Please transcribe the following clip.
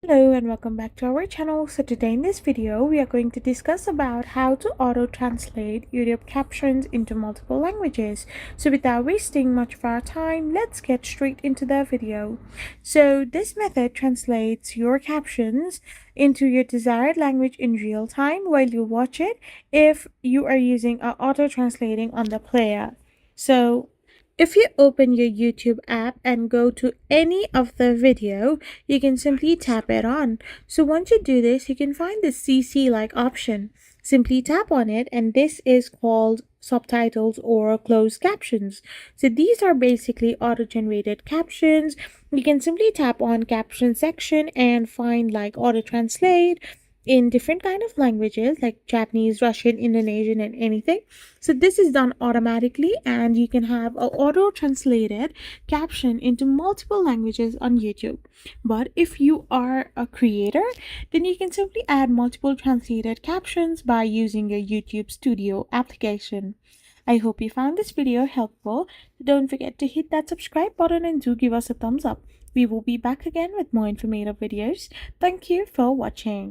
Hello and welcome back to our channel. So today in this video we are going to discuss about how to auto translate YouTube captions into multiple languages. So without wasting much of our time, let's get straight into the video. So this method translates your captions into your desired language in real time while you watch it if you are using auto translating on the player. So if you open your YouTube app and go to any of the video, you can simply tap it on. So once you do this, you can find the CC like option. Simply tap on it, and this is called subtitles or closed captions. So these are basically auto-generated captions. You can simply tap on caption section and find like auto translate in different kind of languages like Japanese, Russian, Indonesian, and anything. So this is done automatically, and you can have a auto translated caption into multiple languages on YouTube. But if you are a creator, then you can simply add multiple translated captions by using your YouTube Studio application. I hope you found this video helpful. Don't forget to hit that subscribe button and do give us a thumbs up. We will be back again with more informative videos. Thank you for watching.